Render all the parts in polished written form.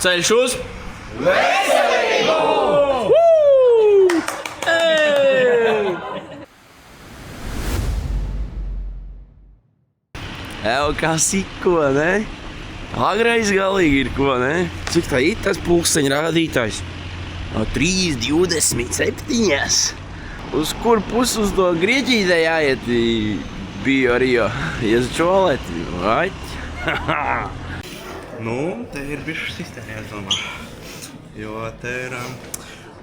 Ceļš uz veselību! Kā siko, ne? Agrais galīgi ir ko, ne? Cik tā ir tas pulksteņa rādītājs? 3:27. Uz kur pusi uz to Grieķiju te jāiet? Biju arī jau iezčolēti, vai? Nu, te ir bišķi sistēma, es domāju. Jo te ir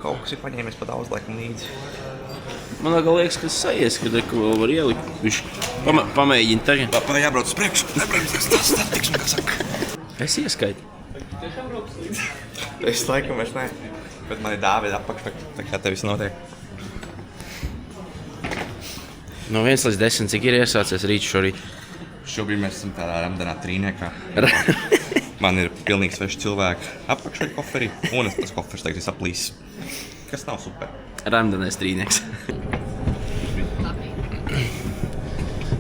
kaut kas ir paņēmies pa daudz laikam līdzi. Man liekas, ka sajies, ka neko vēl var ielikt. Pamēģini tagad. Lai jābrauc uz priekšu. Nebrauc, tas tiksim, kā saka. Es ieskaitu. Es laikam vairs ne. Bet man ir Dāvida apakš, tā kā te viss notiek. No 1 līdz 10, cik ir iesācies rīt šorīt? Šobrīd mēs esam tādā ramdanā trīniekā. Man ir pilnīgi sveši cilvēki apakšā koferī, un tas koferis tagad ir saplīsis. Kas nav super. Ramdanais trīnieks.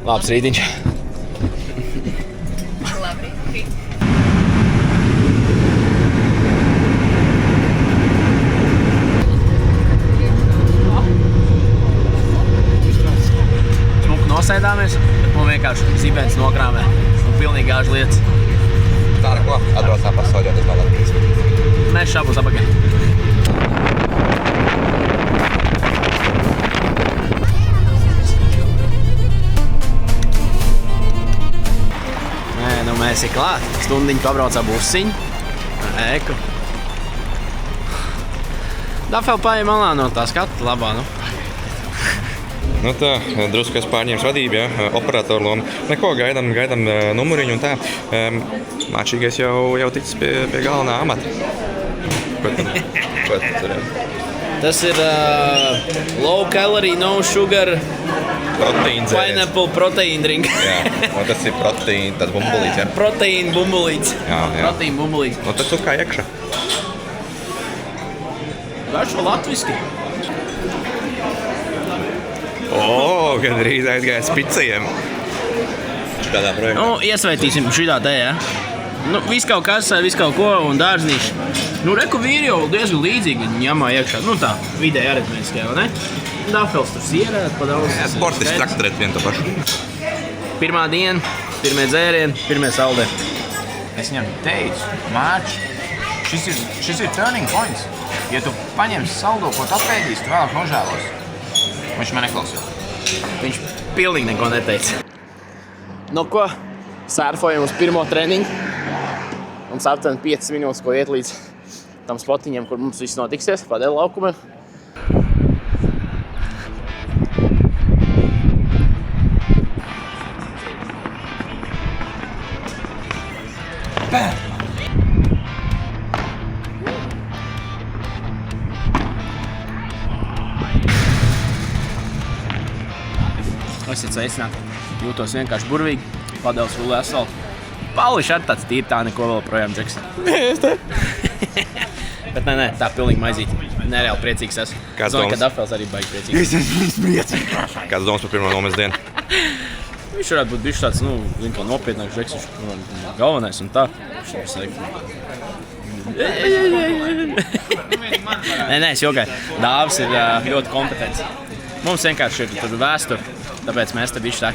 Labs rītiņš. Labrīt. Smuku nosēdāmies un vienkārši zibens nokrāmē un pilnīgi gāž lietas. Tā ar ko? Atbraucā pasaudēt uz Latvijas. Mēs šāpus apakaļ. Mēs ir klāt. Stundiņu pabraucā busiņu. Eku. Dafel paiem malā no tā skata labā, nu. Nu tā, drusku es pārņēmu vadību, ja, operatoru lomu. Neko, gaidām numuriņu un tā. Māčīgais jau ticis pie galvenā amata. Ko tad tur? Tas ir low calorie, no sugar, proteīna dzēriens. Pineapple proteīna drink. Jā, un tas ir proteīna, tāds bumbulīts, ja? Proteīna bumbulīts. Jā. Proteīna bumbulīts. Un tas kā iekšā. Garšo latviski. Gandrīz aizgāja spicajiem. Kādā projektā? Nu, iesveitīsim šitā te, ja? Nu, viss kaut kas, viss kaut ko un dārznīši. Nu, reku vīri jau diezgan līdzīgi ņemā iekšā. Nu tā, vidēji aritmētiskajā, vai ne? Dafels tur sierēt pa daudz. Jā, sportisti traktorēt vienu to pašu. Pirmā diena, pirmie dzērieni, pirmie saldē. Es viņam teicu, Mārč, šis ir turning points. Ja tu paņemsi saldo, ko tu apēdīsi, tu vēlāk nožēlos. Viņš man neklausīja. Viņš pilnīgi neko neteica. Nu ko, sērfojam uz pirmo treniņu. Mums aptuveni 5 minūtes, ko iet līdz tam spotiņam, kur mums viss notiksies, padēļ laukumiem. Esiet sveicināti. Jūtos vienkārši burvīgi, padēls rulē asfaltu. Pauliši ar tāds tīri tā neko vēl projām džeks. Bet nē, tā pilnīgi maizīti. Nereāli priecīgs esmu. Zinu, ka Dafels arī baigi priecīgs. Es esmu priecīgs. Kāds domas par pirmo nomes dienu? Viņš varētu būt bišķi tāds, nu, zinu, kā nopietnāks džeks. Viņš galvenais un tā. Nē, es jogai. Dāvis ir ļoti kompetents. Mums vienkārši ir tur vēsture. Tāpēc mēs te bišķi tā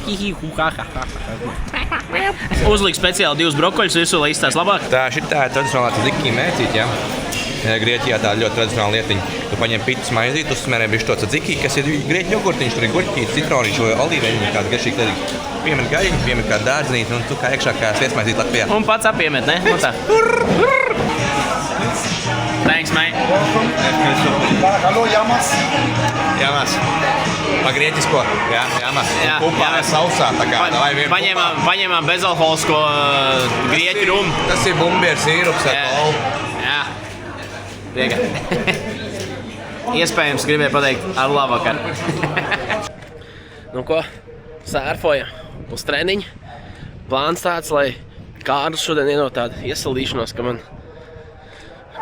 Uzliek speciāli 2 brokoļus visu, lai izstās labāk. Tā šitā ir tradicionālā tzatziki mēcīt, ja? Grieķijā tā ļoti tradicionāla lietiņa. Tu paņem pitas maizīti, uzsmērē bišķi to tzatziki, kas ir grieķu jogurtiņš, tur ir guļķīti, citroniņš vai olīveņi, kāds garšīgi lietiņi. Piemet gaļiņu, piemet kā dārzinīti, un tu kā iekšā kā sviestmaizīt Latvijā. Un pats apiemet, ne? Nu tā. Thanks, mate. Hallo, Jamas. Jamas. Pa grieķisko, jā, Jamas. Kupā sausā, tā kā. Paņēmām bezalkoholisko grieķu rumu. Tas ir bumbieru sīrups ar kolu. Jā. Prieka. Iespējams, gribēju pateikt ar labvakar. Nu ko, sērfoja uz treniņu. Plāns tāds, lai Kārlis šodien ienot tādu iesaldīšanos, ka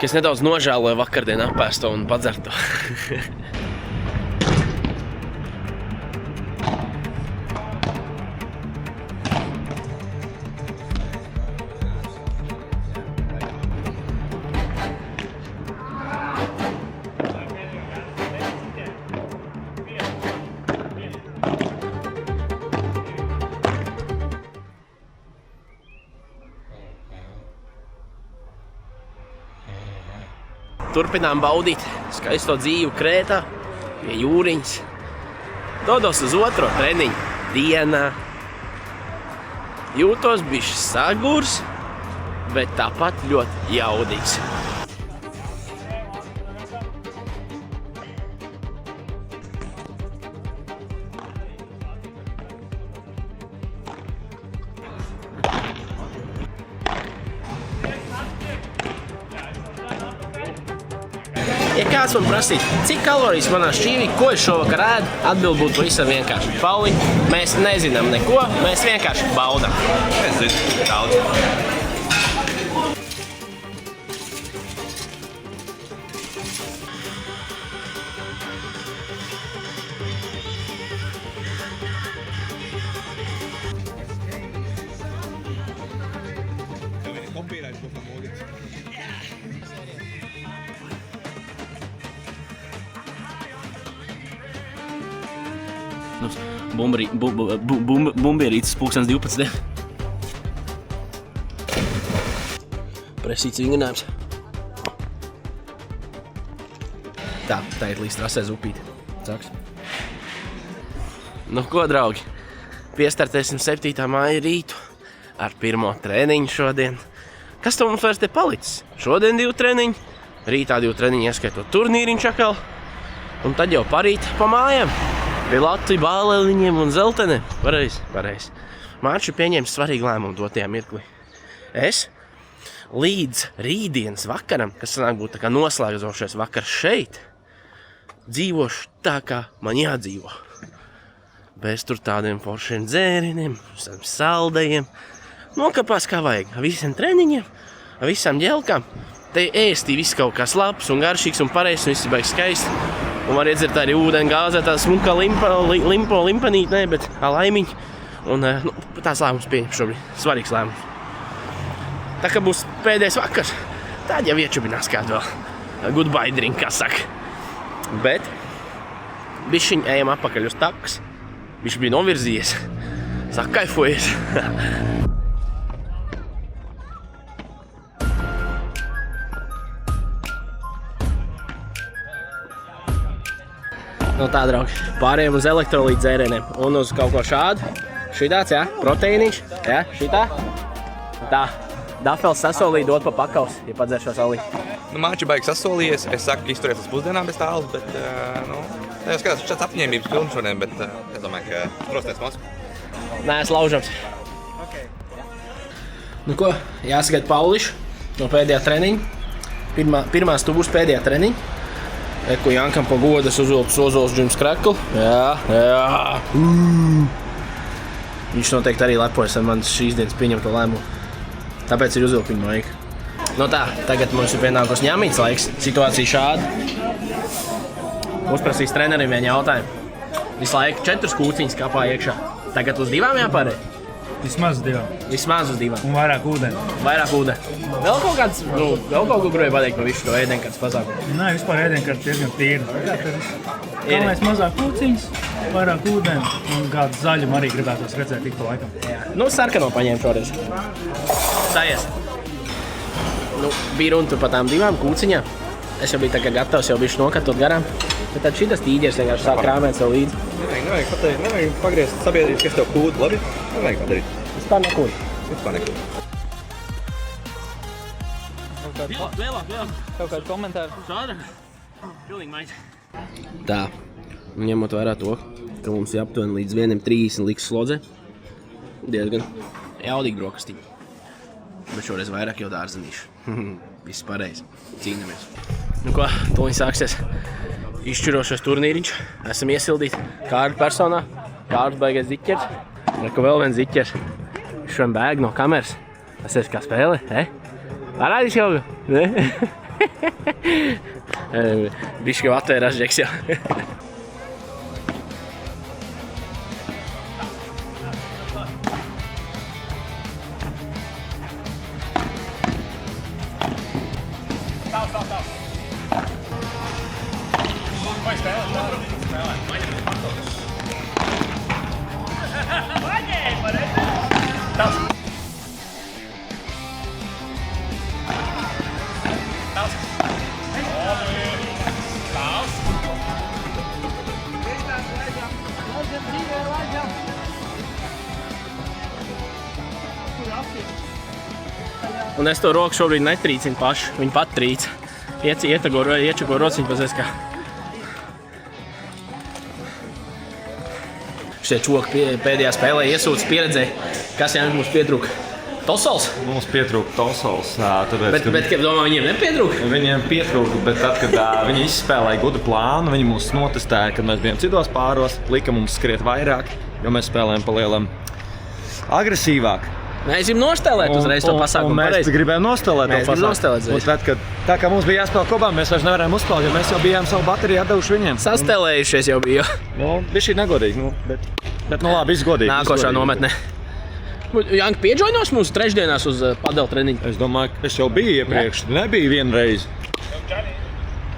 es nedaudz nožēloju vakardien apēsto un padzerto. turpinām baudīt skaisto dzīvi Krētā, pie jūriņas. Dodos uz otro treniņu dienā. Jūtos bišķi sagurs, bet tāpat ļoti jaudīgs. Ja kāds man prasītu, cik kalorijas manā šķīvī, ko es šovakar ēdu, atbild būtu pavisam vienkārši. Pauliņ, mēs nezinām neko, mēs vienkārši baudam. Es zinu, daudz. Bumbierītis pulkstens 12. Presīts vingrinājums. Tā ir līdz trasē zupīti. Sāks. Nu ko, draugi, piestartēsim 7. māja rītu ar pirmo treniņu šodien. Kas to mums vairs te palicis? Šodien 2 treniņi, rītā 2 treniņi ieskaitot turnīriņu čakal, un tad jau parīt pa mājām. Pie Latviju bāleliņiem un zeltenēm. Pareizi. Mārči pieņēma svarīgu lēmumu dotajā mirklī. Es līdz rītdienas vakaram, kas sanāk būt tā kā noslēgzošais vakars šeit, dzīvošu tā, kā man jādzīvo. Bez tur tādiem foršiem dzērieniem, saldajiem. Nokapās kā vajag. Ar visiem treniņiem, ar visām ģelkām. Te ēstī viss kaut kas labs un garšīgs un pareizs un viss baigi skaisti. Un var iedzert arī ūdeni gāzē, tā smuka limpanīt, ne, bet laimiņi. Un tās lēmums pieņem šobrīd. Svarīgs lēmums. Tā kā būs pēdējais vakars, tad jau iečubinās kādu vēl goodbye drink, kā saka. Bet bišķiņ ejam atpakaļ uz takas. Viņš bija novirzījies. Sakaifojies. Nu tā, draugi, pārējiem uz elektrolītu dzērieniem un uz kaut ko šādu. Šitāds, jā, proteīniņš, jā, šitā. Tā, Dafels sasolīja dot pa pakaus, ja padzeršo salī. Nu, Māči baigi sasolījies, es saku, izturies uz pusdienām bez tālus, bet, tā jau skatās šāds apņēmības pilns šodien, bet es domāju, ka trostēs masku. Nē, es laužams. Nu ko, jāsagaida Paulišu no pēdējā treniņa. Pirmā stūrs pēdējā treniņa. Eku Jankam pa godas uzvilpus Ozols Džims Krekl. Jā. Viņš noteikti arī lepojas ar manis šīs dienas pieņemto lēmumu. Tāpēc ir uzvilpiņu maika. Nu tā, tagad mums ir pienākos ņemīts laiks. Situācija šāda. Uzprasīs trenerim vienu jautājumu. Visu laiku 4 kūciņas kapā iekšā. Tagad uz 2 jāpārēj? Vismaz 2. Vismaz uz 2. Un vairāk ūdeni. Vēl kaut kāds, vēl kaut ko gribēja pateikt par visu šo ēdienkartes pasākumu? Nē, vispār ēdienkartes diezgan tīra. Galvenais mazāk kūciņas, vairāk ūdeni un kādu zaļumu arī gribētos redzēt tik pa laikam. Nu, sarkano paņēmu šoreiz. Sajies. Nu, bija runa tur pa tām 2 kūciņām. Es jau biju tā kā gatavs, jau bišķi nokatot garām. Bet tad šitas tīģers vienkārši sāk krāmēt sev līdzi. Nevajag pateikt, nevajag pagriezt sabiedrības, kas tev kūda, labi? Nevajag padarīt. Vispār nekūda. Vispār nekūda. Vēlāk. Kaut kādu komentāru? Šāda? Pilnīgi maiz. Tā, ņemot vērā to, ka mums ir aptuveni līdz 1,30 liks slodze. Diezgan jaudīgi brokastiņi. Bet šoreiz vairāk jau dārzenīšu. Viss pareizi. Cīnamies. Nu ko, tūliņ sāksies izšķirošais turnīriņš. Esam iesildīti Kārļa personā. Kārļs baigais ziķers. Reku vēl viens ziķers. Viņš šodien bēg no kameras. Tas ir kā spēle, Parādīs jau? Bišķi jau atvērās džeks jau. Un es to roku šobrīd netrīcinu pašu. Viņa pat trīca. Iečako rociņu pazēs kā. Šie čoki pēdējā spēlē iesūtas pieredzēja. Kas Jānis mums pietrūka? Tosols? Mums pietrūka Tosols. Bet domā, viņiem nepietrūka? Viņiem pietrūka, bet tad, kad viņi izspēlēja gudru plānu, viņi mūs notestēja, kad mēs bijām citos pāros, lika mums skriet vairāk, jo mēs spēlējam pa lielam agresīvāk. Mēs gribam nostēlēt uzreiz to pasākumu. Mēs gribējām nostēlēt to pasākumu. Un tad, kad tā kā mums bija jāspēlē kopā, mēs vairs nevarējām uzspēlēt, jo mēs jau bijām savu bateriju atdevuši viņiem. Sastēlējušies jau bija. Bija šī negodīgi, bet labi, viss godīgi. Nākošā nometne. Janka pieģoinos mūsu trešdienās uz padelu treniņu. Es domāju, ka es jau biju iepriekš, nebija vienreiz.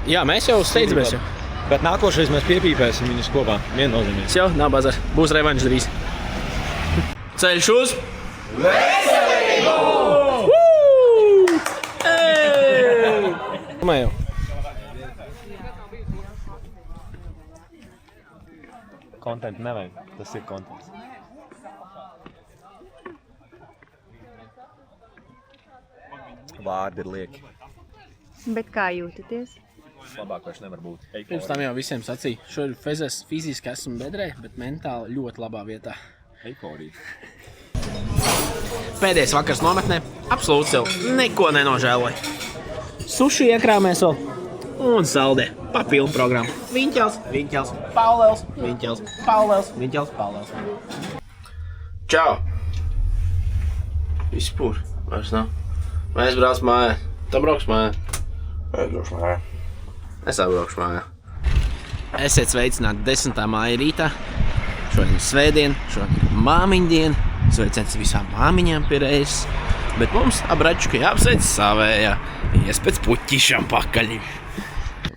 Jā, mēs jau steidzamies jau. Bet nākošais mēs piepīpēsim viņus kopā, viennozīmīgi. Jau, nav bazar. Būs revanš drīz. Ceļš uz! Veselību! Domāju. Kontentu nevajag, tas ir kontents. Vārdi ir lieki. Bet kā jūtaties? Labāk vairs nevar būt. Pirms tam jau visiem sacīja. Šodien fiziski esmu bedrē, bet mentāli ļoti labā vietā. Eiforija. Pēdējais vakars nometnē. Absolūti sev neko nenožēloja. Suši iekrāmēs vēl un saldē. Pa pilnu programmu. Viņķels, Paulels, Paulels. Čau! Vispūr, vairs nav. Mēs brauc mājā. Tu brauks mājā? Es braukšu mājā. Es atbraukšu mājā. Esiet sveicināti 10. māja rītā. Šodien svētdien, šodien māmiņdien. Sveiciens visām māmiņām pie reizes. Bet mums abračuka jāapsveic savējā. Ies pēc puķišam pakaļ.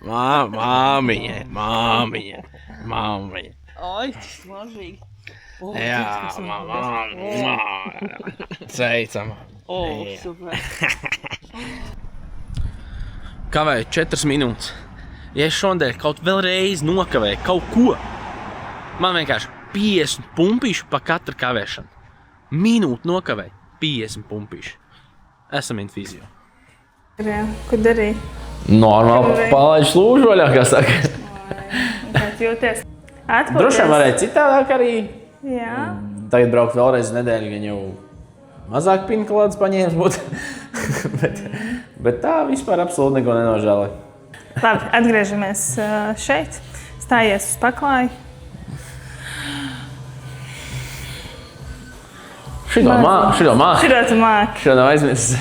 Māmiņa. Oi, tas mažīgi. Jā, māmiņa. Sveicam. Super. Kavēju 4 minūtes. Ja es šodien kaut vēlreiz nokavēju kaut ko, man vienkārši 50 pumpīšu pa katru kavēšanu. Minūti nokavēju, 50 pumpīšu. Esam infizio. Ko darīji? Normāli palaidu slūžu vaļā, kā saka. Kā jūties? Atpūties? Droši vien varēja citādāk arī. Jā. Tagad braukt vēlreiz nedēļu, gan jau mazāk pinkalādes paņēmis būt. bet tā vispār absolūti neko nenožēloja. Labi, atgriežamies šeit. Stājies uz paklāju. Šito māku. Šito tu māki. Šito nav aizmirsis.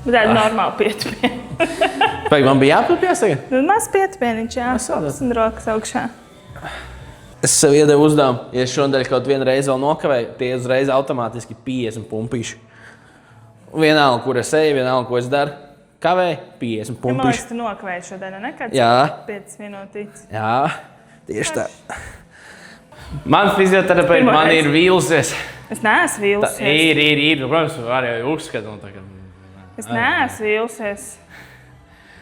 Bet tāda normāla pietupiena. Pēc man bija jāpapjās tagad? Maz pietupieniņš, jā. saprotu. Un rokas augšā. Es sev iedevu uzdevumu, ja es šodien kaut vienu reizi vēl nokavēju, tie uzreiz automātiski 50 pumpīšu. Vienalga, kur es eju, vienalga, ko es daru. Kavēju, 50 Man liekas, pumpīšu. tu nokavēji šodien, ne? Kāds Jā. 5 minūtītes. Jā, tieši tā. Man fizioterapeiti man ir vīlusies. Es neesmu vīlusies. Ir. Protams, var jau uzskatīt. Es neesmu vīlusies.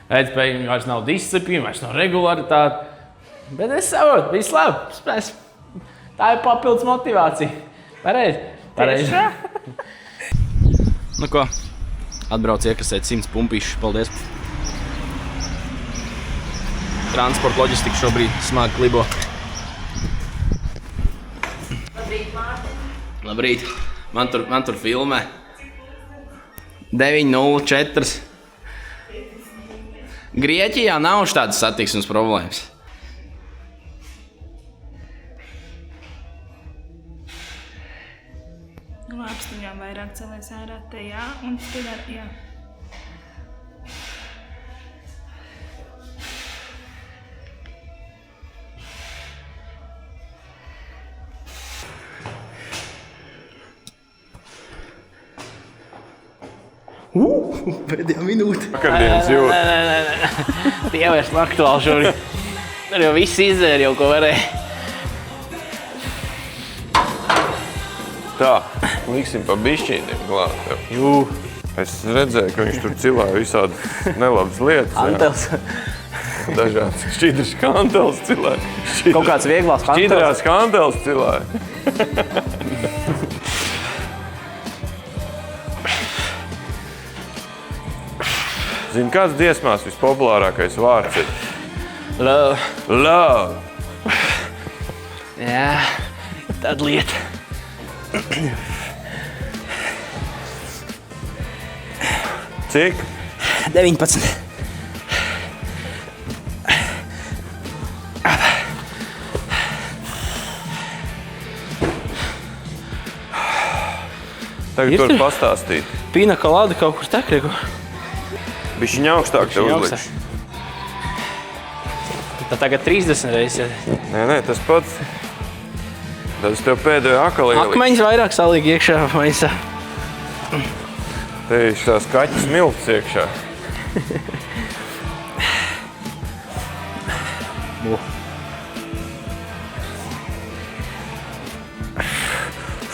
Pēc pēkšņi vairs nav disciplīna, vairs nav regularitāte. Bet es saprotu, viss labi. Tā ir papildus motivācija. Pareizi. Nu ko, atbrauc iekasēt 100 pumpīšu. Paldies. Transporta loģistika šobrīd smagi klibo. Labrīt. Man tur filmē. 9.04. Grieķijā nav tādas satiksmes problēmas. Apstiņām vairāk celies ārā te, jā, un studēt, jā. Pēdējā minūte. Vakardienas jūt. Nē. Tie vairs nav aktuāli šobrīd. Tur jau viss izdzēra jau, ko varēja. Tā, liksim pa bišķītiem klāt. Es redzēju, ka viņš tur cilāja visādi nelabas lietas. Antels. Dažāds šķidrs kantels cilāja. Kaut kāds vieglās kantels. Šķidrās kantels cilāja. Zini, kāds dziesmās vispopulārākais vārds ir? Love. Love. Jā, tad lieta. Cik? 19. Tagad Ir tur tur? pastāstīt. Pina kolāda kaut kur tak, reku. Bišķiņ augstāk tev Bišķiņ uzlikšu. Tad tagad 30 reizes. Nē, tas pats. Tad es tev pēdējo akali ieliku. Akmeņas vairāk salīgi iekšā maisā. Te ir tās kaķis milts iekšā.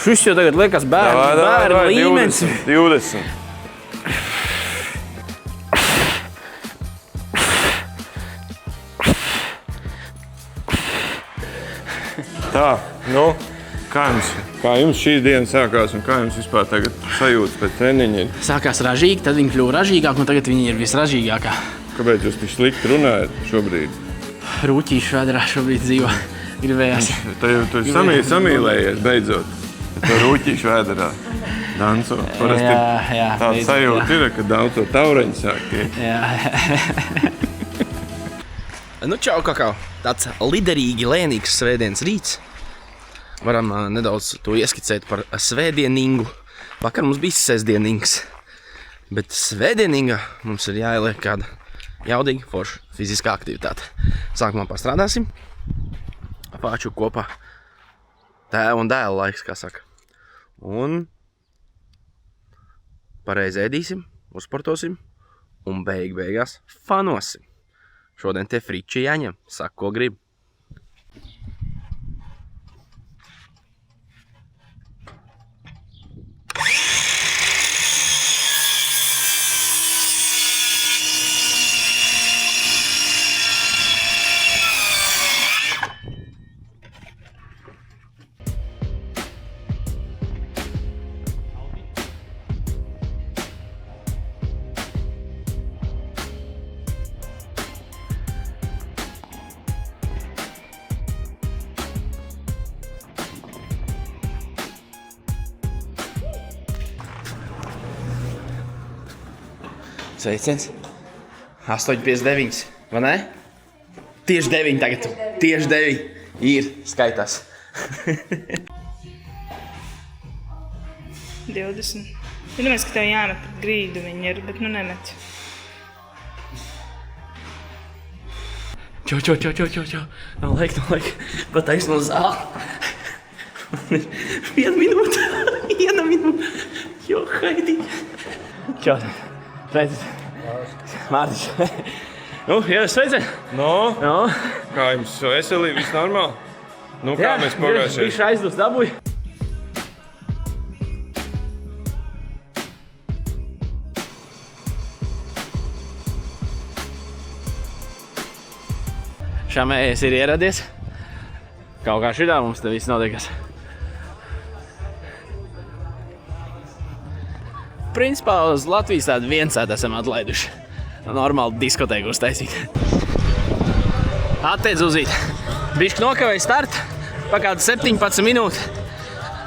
Šis jau tagad liekas bērnu līmenis. 20. Tā, nu, kā jums šī diena sākās un kā jums vispār tagad sajūtas pēc treniņiem? Sākās ražīgi, tad viņi kļuva ražīgāk un tagad viņi ir visražīgākā. Kāpēc jūs tik slikti runājat šobrīd? Rūķīšu vēderā šobrīd dzīvo. Gribējās. Tu samīlējies beidzot. Tu rūķīšu vēderā danco. Parasti Jā, tāda beidzot, sajūta ir, ka daudz to taureņu sāk iet. Jā. Nu čau, kakao. Tāds liderīgi lēnīgs svētdienas rīts. Varam nedaudz to ieskicēt par svētdieningu. Vakar mums bija sestdienings. Bet svētdieninga mums ir jāieliek kāda jaudīga, forša fiziskā aktivitāte. Sākumā pastrādāsim. Pāču kopā. Tēva un dēla laiks, kā saka. Un pareizi ēdīsim, uzsportosim un beigās fanosim. Šodien te friči jāņem. Saka, ko grib. Sveiciens. 8,59, vai ne? Tieši 9 tagad. Tieši 9 ir skaitās. 20. Iedomājies, ka tev jāmet pat grīdu viņi ir, bet nu nemet. Čau. Nav laika. Pataiks no zāla. 1 minūte. 1 minūte. Jo, Haidī. Čau. Sveiciens. Mārtiņš. Nu, jā, sveiciens. No, No. kā jums veselība, viss normāli? Nu, kā mēs pagājušajā? Viņš aizdus dabūja. Šamējais ir ieradies. Kaut kā šitā mums te viss notikas. Principā uz Latvijas tādu viensētu esam atlaiduši. Normāli diskotēku uztaisīt. Atteic uzīt. Bišķi nokavēju start, pa kādu 17 minūti.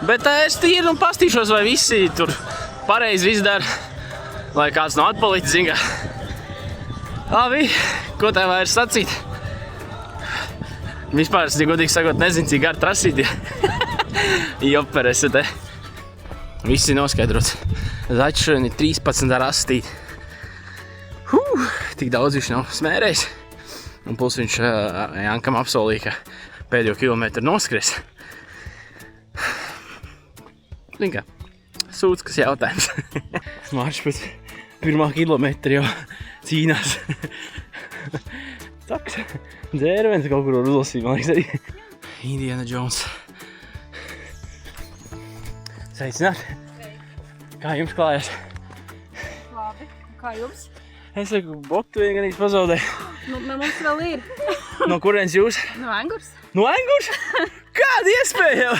Bet es tīri un pastīšos, vai visi tur pareizi viss dara. Lai kāds no atpalicis, zin kā. Labi, ko tev vairs sacīt? Vispār, es godīgi sakot, nezinu, cik gar trasīt ir. Joper, esi te. Viss ir noskaidrots. Zaķis šodien ir 13 ar astīti. Tik daudz viņš nav smērējis. Un plus viņš Jankam apsolīja, ka pēdējo kilometru noskries. Zin kā, sūds, kas jautājums. Mārš pēc 1. kilometra jau cīnās. Taks, dzērvens kaut kur var uzlasīt, man liekas arī. Indiana Jones. Sveicināt! Kā jums klājās? Labi, kā jums? Es saku, botu vien ganīs pazaudēju. Nu, mums vēl ir. No kurienes jūs? No Angurs. No Angurs? Kāda iespēja?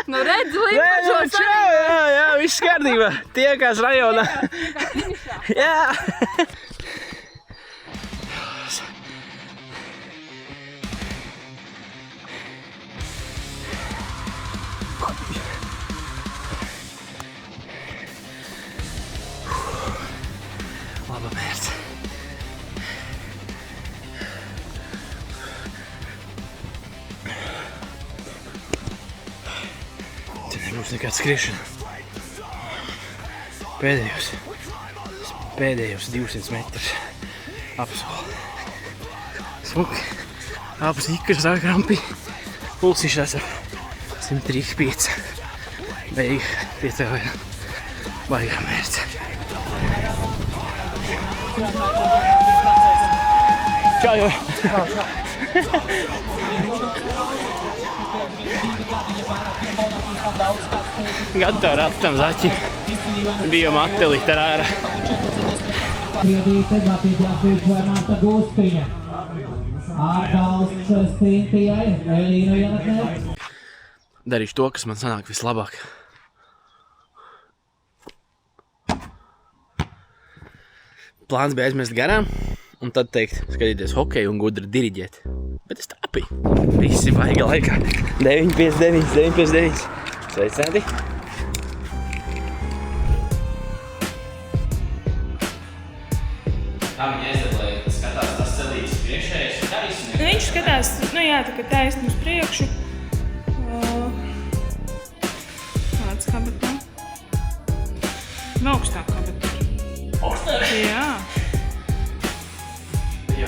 Nu, redz, Nē, no čau, jā, viss kārtībā. Tiekās rajonā. Jā! Laba mērķa. Te nebūs nekāda skriešana. Pēdējos 200 metrus apsolu. Smuki. Abas ikras ārkrampi. Pulsiņš tās ar 135. Beigi piecēlēja baigā mērķa. Čau jau! Gatavi ratam zaķi. Bijām attelīt ar ārā. Darīšu to, kas man sanāk vislabāk. Plāns bija aizmest garām un tad teikt, skatīties hokeju un gudri diriģēt. Bet es tāpīju. Visi vaiga laikā. 9,59, 9,59. Sveicināti! Kā viņa aizdod, lai skatās tas celīgs priekšējais un taisni? Viņš skatās, nu jā, tā kā taisni uz priekšu. Tāds kabatā. Augstāk kabatā. Augstāk? Jā. Jā.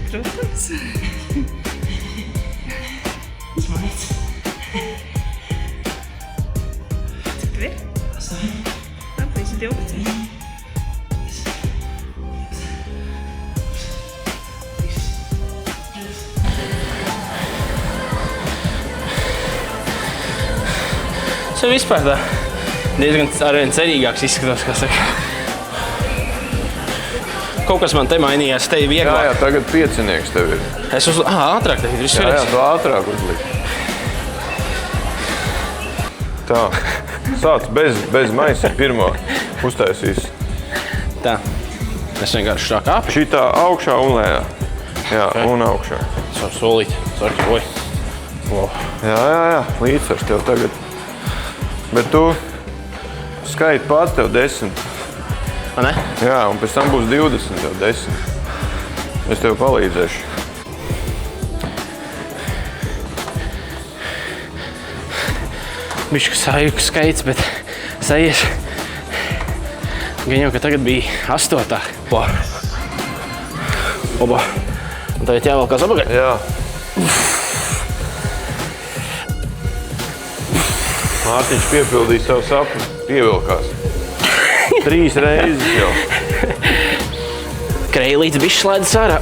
Protams. Smaids. Cik tev ir? 8. Līdz 12. Es jau vispār tā diezgan arvien cerīgāks izskatos, kā saka. Kaut kas man te mainījās, te ir vieglāk. Jā, tagad piecinieks tev ir. Es ātrāk tev ir Jā, tu ātrāk uzlikt. Tā, sāc bez maisa pirmo uztaisīs. Tā, es vienkārši tā kāpu. Šitā augšā un lejā. Jā, un augšā. Es varu solīt, saki, oi. Wow. Jā, līdzsvars tev tagad. Bet tu skaiti pats tev 10. A, ne? Jā, un pēc tam būs 20 tev 10. Es tev palīdzēšu. Bišķi sajūku skaits, bet sajies. Gan jau, ka tagad bija 8. Oba. Un tagad jāvelkās apakaļ. Jā. Mārtiņš piepildīja savu sapni, pievilkās. 3 reizes jau. Kreilīts bišķi slēdzas ārā.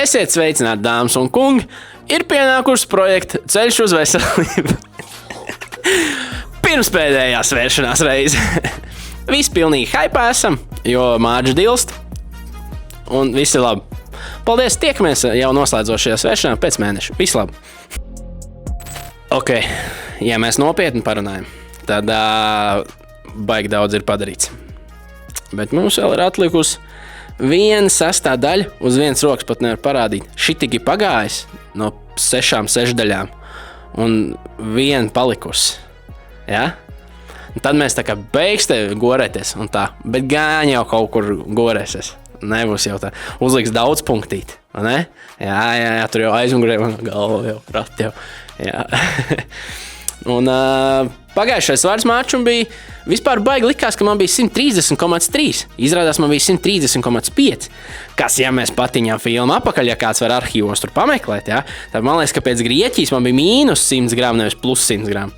Esiet sveicināti, dāmas un kungi! Ir pienākusi projekta Ceļš uz veselību. Pirmspēdējā svēršanās reize. Visi pilnīgi haipā esam, jo Mārģa dilst. Un viss ir labi. Paldies, tiekamies jau noslēdzošajā svēršanā pēc mēneša. Viss labi. Ok, ja mēs nopietni parunājam, tad baigi daudz ir padarīts. Bet mums vēl ir atlikusi 1 sastāvdaļa, uz 1 rokas pat nevar parādīt. Šitīgi pagājis no 6 sešdaļām un 1 palikusi. Ja? Un tad mēs tā kā beigs tevi gorēties un tā, bet gan jau kaut kur gorēsies. Nebūs jau tā. Uzliks daudz punktīt, vai ne? Jā, tur jau aizmugurē man galva jau, rat jau. Jā. Un Pagājušais svars mačs un bija vispār baigi likās, ka man bija 130,3. Izrādās man bija 130,5. Kas, ja mēs patiņām filmu apakaļ, ja kāds var arhīvos tur pameklēt, ja? Tad man liekas, ka pēc Grieķijas man bija mīnus 100 gramu, nevis plus 100 gramu.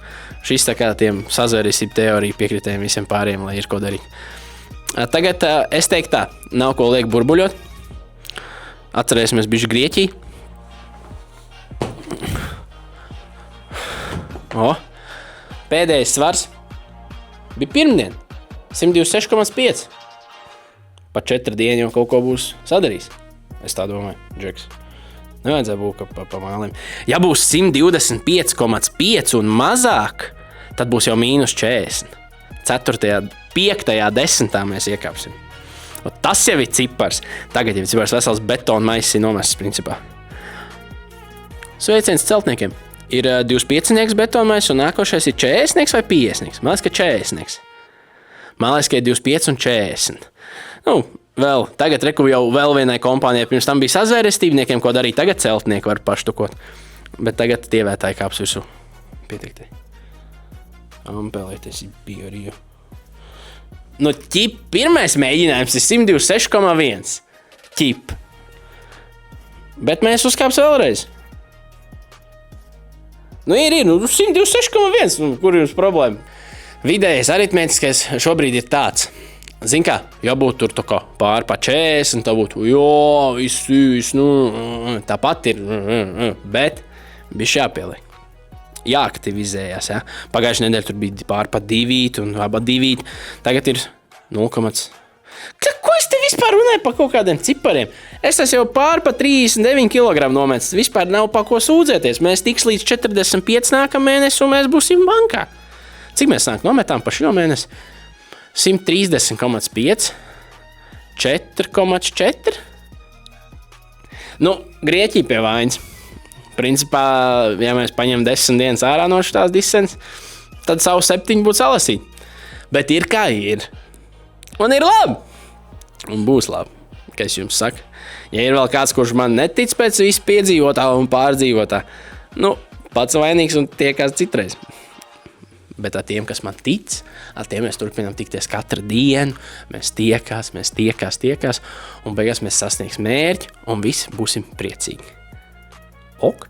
Šis tā kā tiem sazvēresību teoriju piekritējiem visiem pāriem, lai ir ko darīt. Tagad es teiktu tā, nav ko liek burbuļot. Atcerēsimies bišķi Grieķiju. Pēdējais svars bija pirmdien, 126,5. Pa 4 dienu jau kaut ko būs sadarījis. Es tā domāju, Džeks. Nevajadzēja būt pa māliem. Ja būs 125,5 un mazāk, tad būs jau mīnus 40. 4., 5., 10. mēs iekāpsim. Tas jau ir cipars. Tagad jau ir cipars vesels betona maisis nomests principā. Sveiciens celtniekiem. Ir 25 betonmaisis un nākošais ir 40 vai 50. Man liekas, ka 40. Man liekas, ka ir 25 un 40. Vēl, tagad reku jau vēl vienai kompānijai. Pirms tam bija sazvērestībniekiem, ko darīt. Tagad celtnieki var paštukot. Bet tagad tievētāji kāps visu pietiktī. Ampelēties bija arī jau. Pirmais mēģinājums ir 126,1. Ķip. Bet mēs uzkāps vēlreiz. Ir 126,1. Kur jums problēma? Vidējais aritmētiskais šobrīd ir tāds. Zin kā, ja būtu tur pār pa 40, tā būtu, viss, tāpat ir, bet bišķi jāpieliek. Jāaktivizējās, ja? Pagājušajā nedēļā tur bija pār pa 2 un aba 2. Tagad ir 0. Ko es te vispār runāju pa kaut kādiem cipariem? Es esmu jau pār pa 39 kg nometis. Vispār nav pa ko sūdzēties. Mēs tiks līdz 45 nākamā mēnesi un mēs būsim bankā. Cik mēs nāk nometām pa šo mēnesi? 130,5. 4,4. Grieķija pie vainas. Principā, ja mēs paņem 10 dienas ārā no šitās disens, tad savu 7 būtu salasīt. Bet ir kā ir. Un ir labi. Un būs labi, ka es jums saku. Ja ir vēl kāds, kurš man netic pēc visu piedzīvotā un pārdzīvotā, pats vainīgs un tiekās citreiz. Bet ar tiem, kas man tic, ar tiem mēs turpinām tikties katru dienu. Mēs tiekās, un beigās mēs sasniegs mērķi un visi būsim priecīgi. Ok?